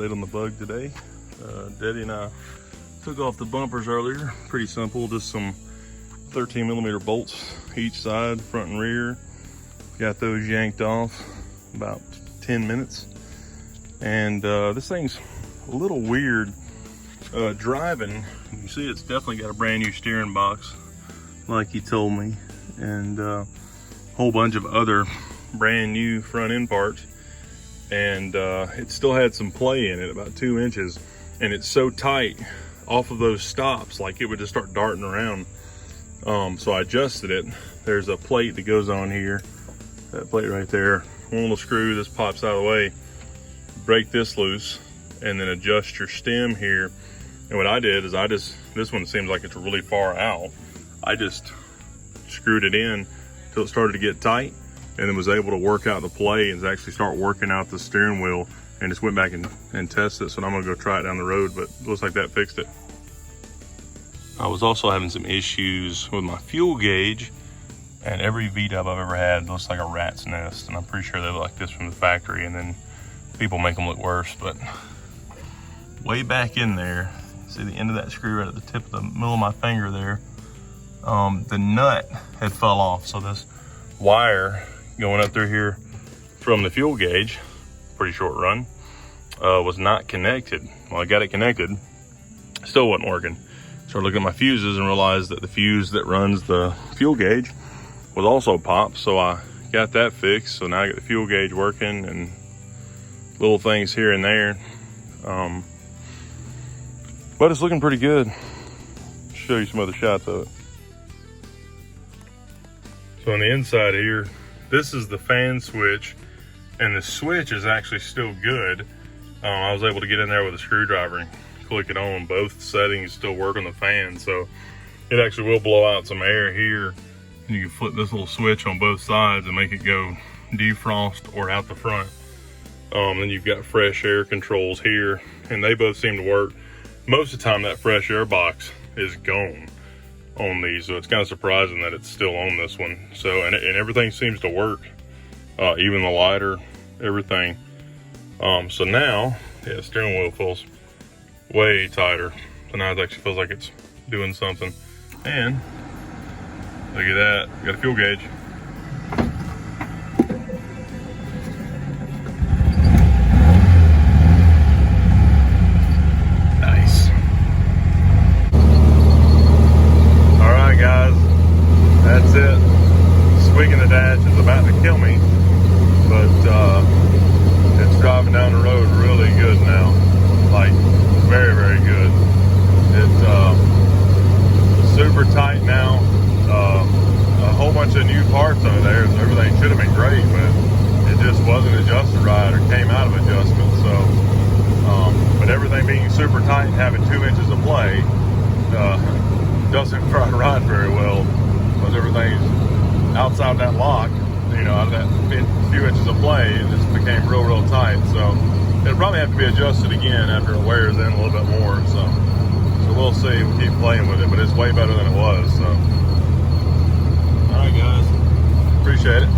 update on the Bug today. Daddy and I took off the bumpers earlier. Pretty simple, just some 13mm bolts each side, front and rear. Got those yanked off about 10 minutes. And this thing's a little weird driving. You see it's definitely got a brand new steering box like he told me, and a whole bunch of other brand new front end parts. And it still had some play in it, about 2 inches, and it's so tight off of those stops, like it would just start darting around. So I adjusted it. There's a plate that goes on here, that plate right there, one little screw. This pops out of the way. Break this loose and then adjust your stem here. And what I did is this one seems like it's really far out. I just screwed it in till it started to get tight, and then was able to work out the play and actually start working out the steering wheel, and just went back and tested it. So I'm gonna go try it down the road, but it looks like that fixed it. I was also having some issues with my fuel gauge, and every V-dub I've ever had looks like a rat's nest, and I'm pretty sure they look like this from the factory, and then people make them look worse. But way back in there, see the end of that screw right at the tip of the middle of my finger there, the nut had fell off. So this wire going up through here from the fuel gauge, pretty short run, was not connected. Well, I got it connected, still wasn't working. Started looking at my fuses and realized that the fuse that runs the fuel gauge was also popped. So I got that fixed. So now I got the fuel gauge working and little things here and there. But it's looking pretty good. I'll show you some other shots of it. So on the inside here, this is the fan switch, and the switch is actually still good. I was able to get in there with a screwdriver and click it on. Both settings still work on the fan, so it actually will blow out some air here. And you can flip this little switch on both sides and make it go defrost or out the front. Then you've got fresh air controls here, and they both seem to work. Most of the time that fresh air box is gone on these, so it's kind of surprising that it's still on this one. So, and everything seems to work, even the lighter, everything. So now, yeah, the steering wheel feels way tighter. So now it actually feels like it's doing something. And look at that, got a fuel gauge. Nice. All right, guys, that's it. Squeaking the dash is about to kill me, but it's driving down the road really good now. Like, very, very good. It's super tight now. A whole bunch of new parts under there, so everything should have been great, but it just wasn't adjusted right, or came out of adjustment. So, but everything being super tight and having 2 inches of play doesn't ride very well, because everything's outside that lock, you know, out of that few inches of play, it just became real, real tight. So it'll probably have to be adjusted again after it wears in a little bit more. So we'll see. We'll keep playing with it, but it's way better than it was. So, all right, guys, appreciate it.